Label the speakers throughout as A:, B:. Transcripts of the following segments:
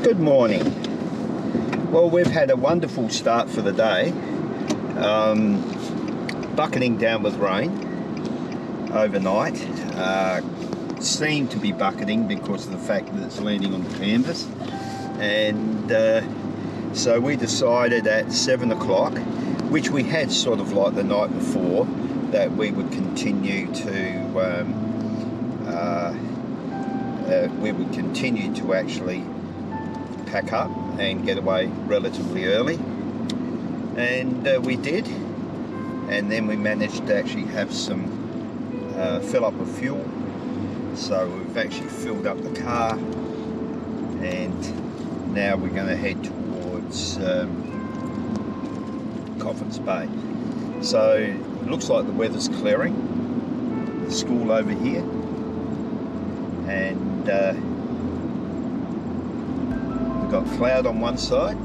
A: Good morning. Well, we've had a wonderful start for the day. Bucketing down with rain overnight. Seemed to be bucketing because of the fact that it's landing on the canvas. And so we decided at 7 o'clock, which we had sort of like the night before, that we would continue to actually pack up and get away relatively early, and we did, and then we managed to actually have some fill up of fuel. So we've actually filled up the car, and now we're going to head towards Coffin's Bay. So it looks like the weather's clearing. The school over here, and we've got cloud on one side,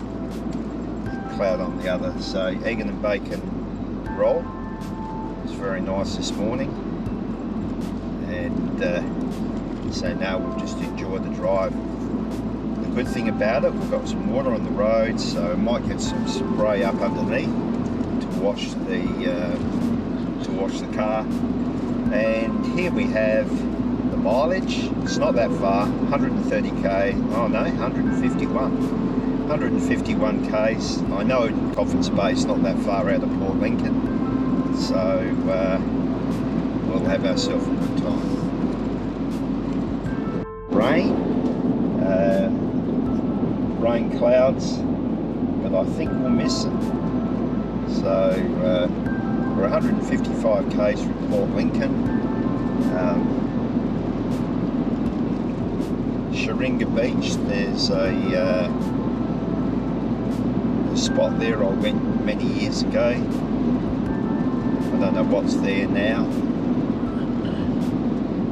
A: cloud on the other. So egg and bacon roll. It's very nice this morning, and so now we'll just enjoy the drive. The good thing about it, we've got some water on the road, so I might get some spray up underneath to wash the car. And here we have the mileage. It's not that far, 130k, oh no, 151 k's. I know Coffin's Bay is not that far out of Port Lincoln, so we'll have ourselves a good time. Rain clouds, but I think we'll miss them. So we're 155 k's from Port Lincoln. Sheringa Beach, there's a spot there I went many years ago. I don't know what's there now.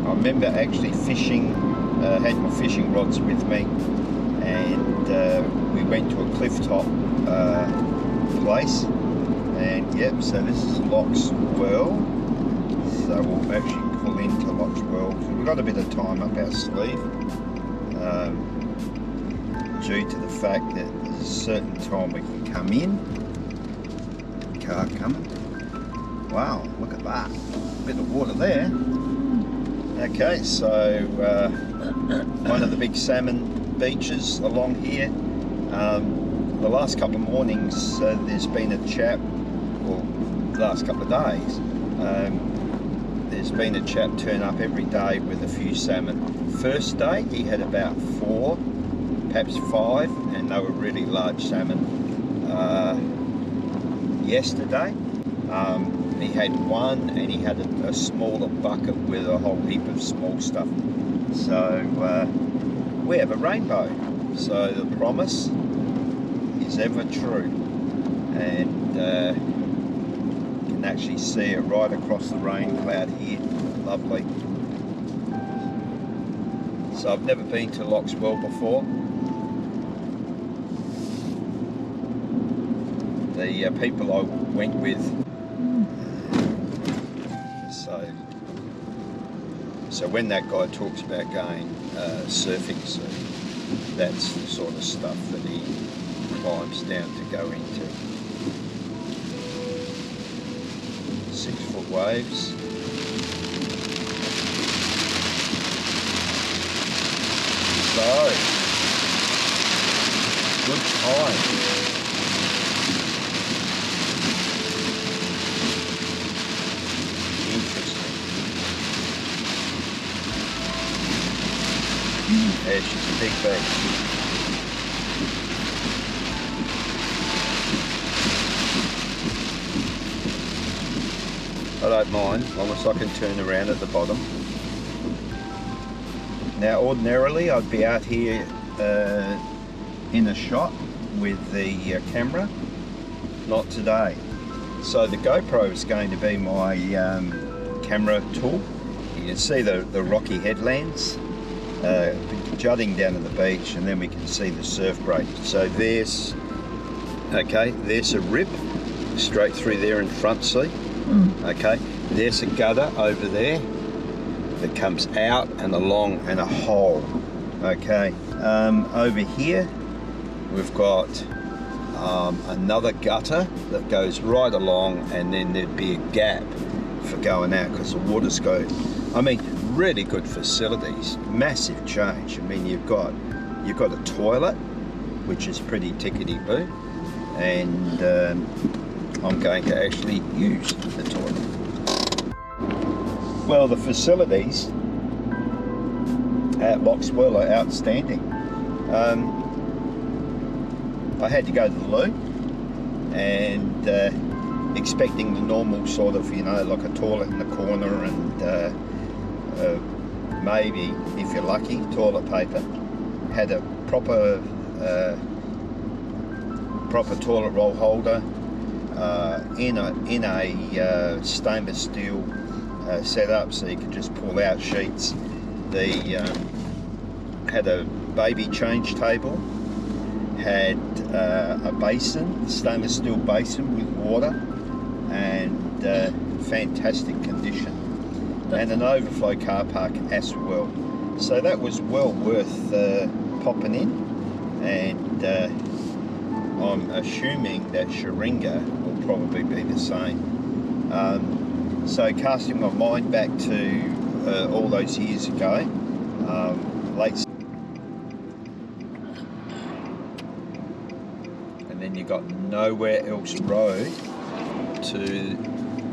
A: I remember actually fishing, had my fishing rods with me, and we went to a cliff top place, and yep, so this is Loch's Well. So we'll actually pull into Loch's Well. We've got a bit of time up our sleeve, due to the fact that there's a certain time we can come in. Car coming. Wow, look at that. Bit of water there. Okay, so one of the big salmon beaches along here. The last couple of mornings there's been a chap, well, the last couple of days, there's been a chap turn up every day with a few salmon. First day he had about 4, perhaps 5, and they were really large salmon. Yesterday he had 1, and he had a smaller bucket with a whole heap of small stuff. So we have a rainbow, so the promise is ever true, and you can actually see it right across the rain cloud here. Lovely. So I've never been to Loch's Well before. The people I went with, so when that guy talks about going surfing, so that's the sort of stuff that he climbs down to go into. 6-foot waves. So, good time. Yeah, she's a big beach. I don't mind, as long as I can turn around at the bottom. Now ordinarily I'd be out here in a shot with the camera, not today. So the GoPro is going to be my camera tool. You can see the rocky headlands jutting down to the beach, and then we can see the surf break. So there's a rip straight through there in front, see? Okay, there's a gutter over there that comes out and along, and a hole. Okay, Over here we've got another gutter that goes right along, and then there'd be a gap for going out because the water's going. I mean, really good facilities, massive change. I mean, you've got a toilet, which is pretty tickety-boo, and I'm going to actually use the toilet. Well, the facilities at Loxwell are outstanding. I had to go to the loo, and expecting the normal sort of, you know, like a toilet in the corner and maybe, if you're lucky, toilet paper. Had a proper toilet roll holder in a stainless steel setup, so you could just pull out sheets. Had a baby change table. Had a basin, stainless steel basin with water, and fantastic condition, and an overflow car park as well. So that was well worth popping in, and I'm assuming that Sheringa will probably be the same. So casting my mind back to all those years ago, late. And then you got Nowhere Else Road to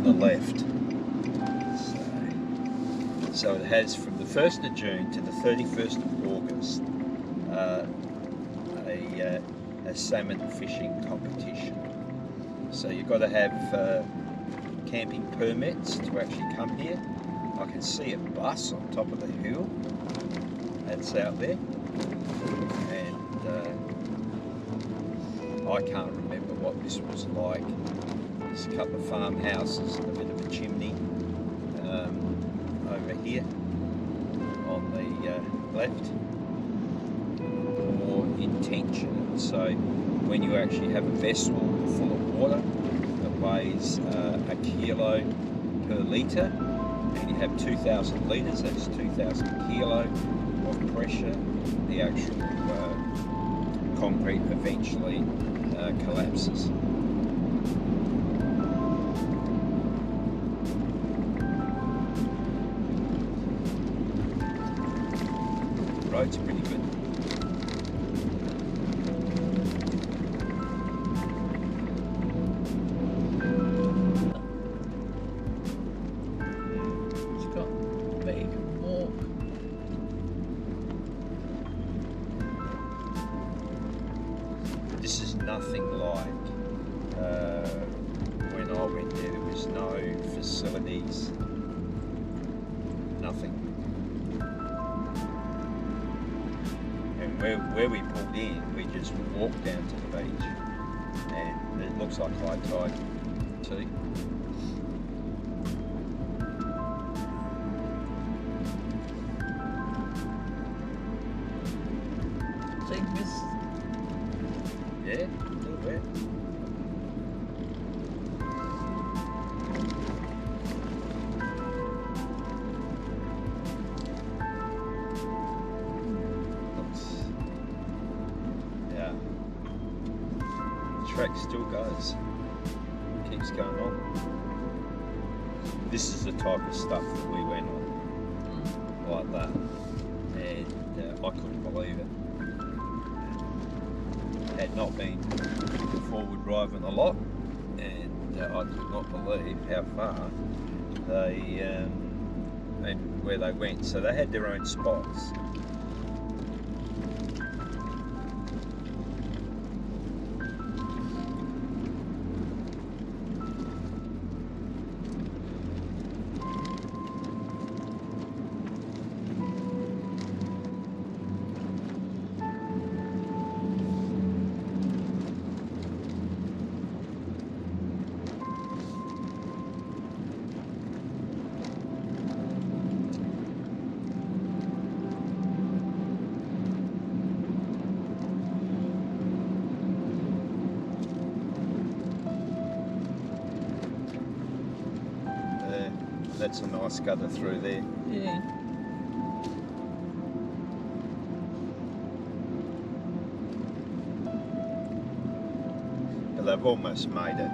A: the left. So it has from the 1st of June to the 31st of August a salmon fishing competition. So you've got to have camping permits to actually come here. I can see a bus on top of the hill that's out there, and I can't remember what this was like. There's a couple of farmhouses and a bit of a chimney over here on the left. More intention. So when you actually have a vessel full of water that weighs a kilo per litre, and you have 2,000 litres, that's 2,000 kilo of pressure, the actual concrete eventually collapses. The road's pretty good. It's got big walk. This is nothing like when I went there. There was no facilities, nothing. And where we pulled in, we just walked down to the beach, and it looks like high tide too. See this? Yeah, a little bit. Yeah. The track still goes. Keeps going on. This is the type of stuff that we went on. Like that. And I couldn't believe it. Had not been forward driving a lot, and I could not believe how far they and where they went. So they had their own spots. That's a nice gutter through there.
B: Yeah.
A: they've almost made it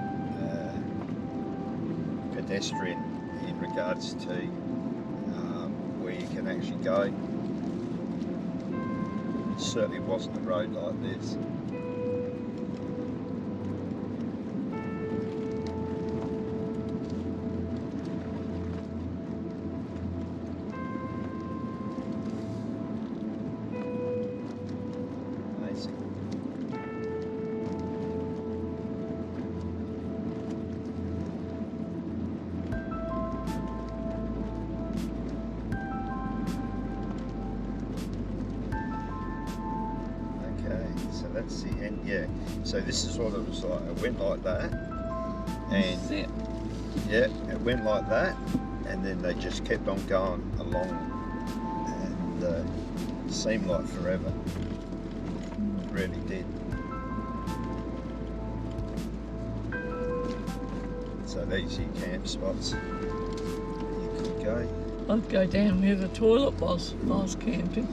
A: pedestrian in regards to where you can actually go. It certainly wasn't a road like this. So that's the end, yeah. So this is what it was like. It went like that, and yeah, it went like that, and then they just kept on going along, and it seemed like forever. It really did. So these are your camp spots. You could go.
B: I'd go down where the toilet was if I was camping.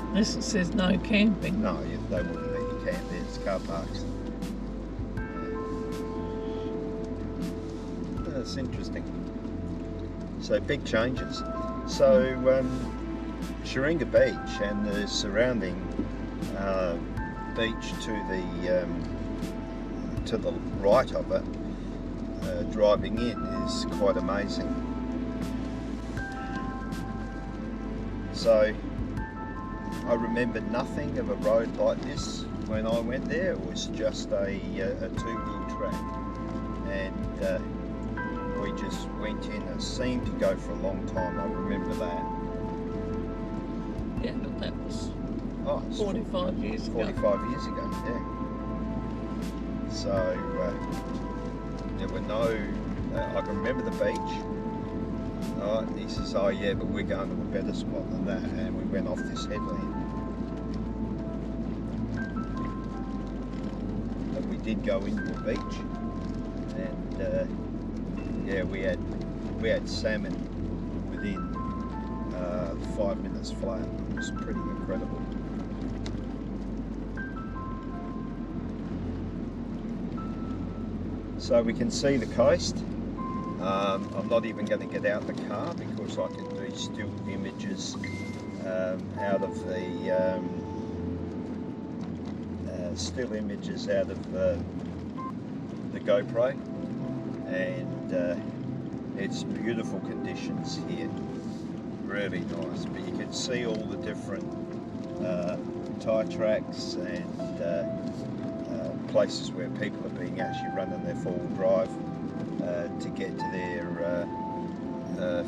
B: Unless it says no camping.
A: No, they wouldn't let you camp there, it's car parks. That's interesting. So big changes. So Sheringa Beach and the surrounding beach to the right of it, driving in, is quite amazing. So I remember nothing of a road like this when I went there. It was just a two-wheel track, and we just went in. It seemed to go for a long time. I remember that.
B: Yeah, but that was
A: 45
B: years ago.
A: 45 years ago, yeah. So there were no. I can remember the beach. And he says, "Oh yeah, but we're going to a better spot than that," and we went off this headland. But we did go into a beach, and yeah, we had salmon within 5 minutes flat. It was pretty incredible. So we can see the coast. I'm not even going to get out the car because I can do still images out of the the GoPro, and it's beautiful conditions here, really nice. But you can see all the different tyre tracks and places where people are being actually running their four-wheel drive to get to their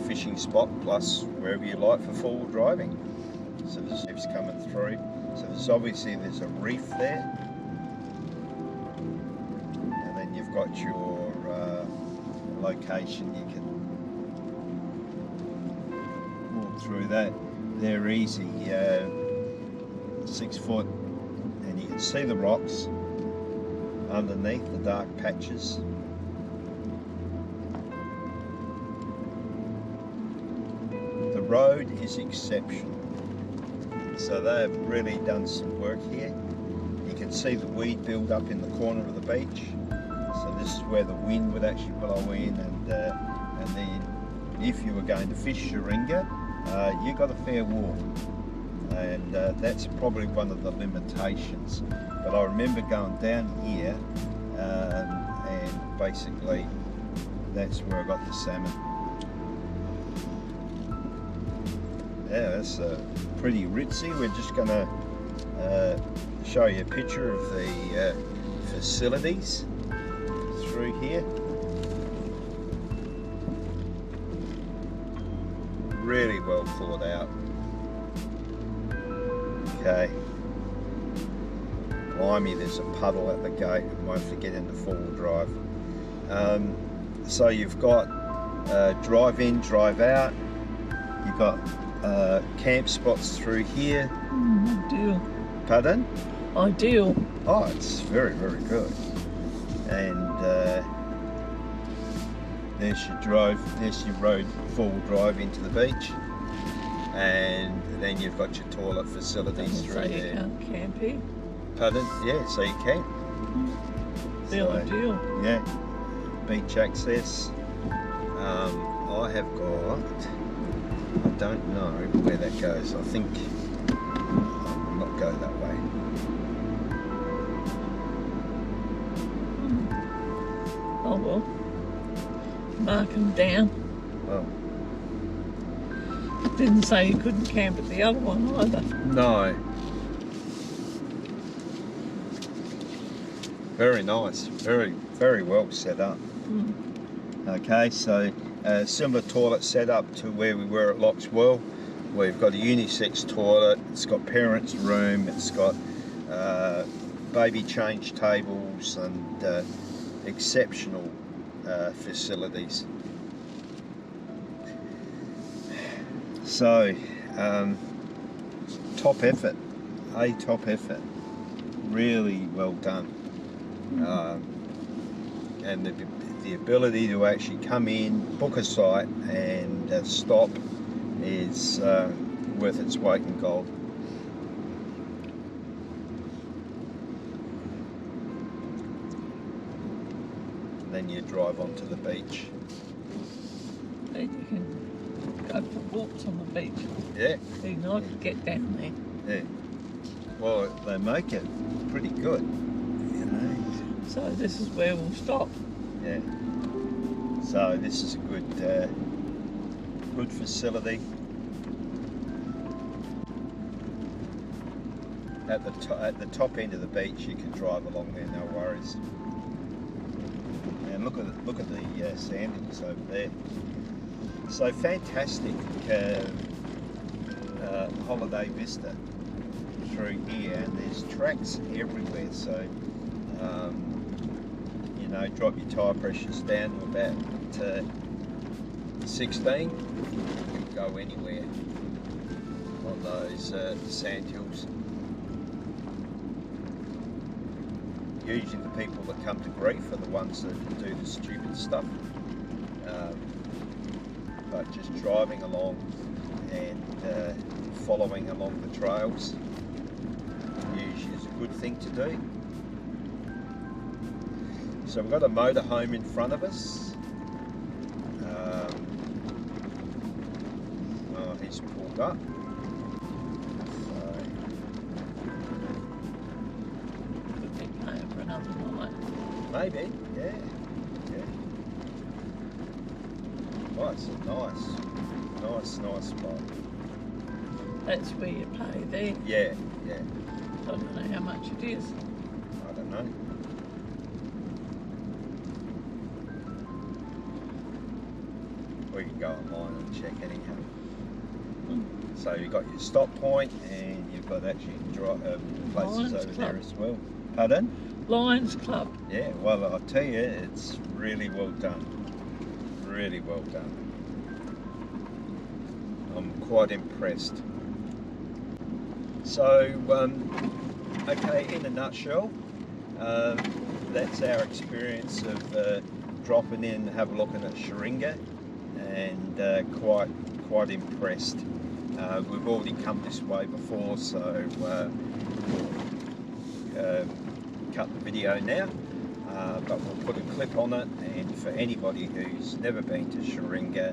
A: fishing spot, plus wherever you like for four-wheel driving. So there's ships coming through. So there's obviously a reef there, and then you've got your location. You can walk through that. They're easy, 6 foot, and you can see the rocks underneath the dark patches. The road is exceptional. So they've really done some work here. You can see the weed build up in the corner of the beach. So this is where the wind would actually blow in, and then if you were going to fish Sheringa, you got a fair walk, and that's probably one of the limitations. But I remember going down here, and basically that's where I got the salmon. Yeah, that's pretty ritzy. We're just going to show you a picture of the facilities through here. Really well thought out. Okay. Blimey, there's a puddle at the gate, and won't forget in the four-wheel drive. So you've got drive in, drive out. You've got camp spots through here.
B: Ideal.
A: Pardon?
B: Ideal.
A: Oh, it's very, very good. And there's your road, four-wheel drive into the beach, and then you've got your toilet facilities through there.
B: So you can't camp here?
A: Pardon? Yeah, so you can.
B: the ideal.
A: Yeah, beach access. I have got, I don't know where that goes. I think I will not go that way.
B: Oh well. Mark them down.
A: Well,
B: Didn't say you couldn't camp at the other one either.
A: no. Very nice. Very well set up. Okay, so similar toilet setup to where we were at Lockswell. We've got a unisex toilet. It's got parents' room. It's got baby change tables and exceptional facilities. So, top effort, top effort. Really well done. And the ability to actually come in, book a site and stop is worth its weight in gold. And then you drive onto the beach.
B: Then you can go for walks on the beach.
A: Yeah.
B: Be nice to get down there.
A: Yeah. Well, they make it pretty good, you know.
B: So this is where we'll stop.
A: Yeah. So this is a good facility. At the top end of the beach, you can drive along there, no worries. And look at the sand dunes over there. So fantastic holiday vista through here, and there's tracks everywhere. So you know, drop your tyre pressures down to about 16. You can go anywhere on those sand hills. Usually the people that come to grief are the ones that do the stupid stuff. But just driving along and following along the trails usually is a good thing to do. So we've got a motorhome in front of us. Oh, he's pulled up.
B: Could be paying for another night.
A: Maybe, yeah. Nice spot.
B: That's where you pay there.
A: Yeah.
B: I don't know how much it is.
A: I don't know. We can go online and check anyhow. So you've got your stop point and you've got actually places
B: Lions
A: over
B: Club.
A: there as well. Pardon?
B: Lions Club.
A: Yeah, well, I'll tell you, it's really well done. Really well done. I'm quite impressed. So, okay, in a nutshell, that's our experience of dropping in, have a look at Sheringa, and quite impressed. We've already come this way before, so cut the video now, but we'll put a clip on it, and for anybody who's never been to Sheringa,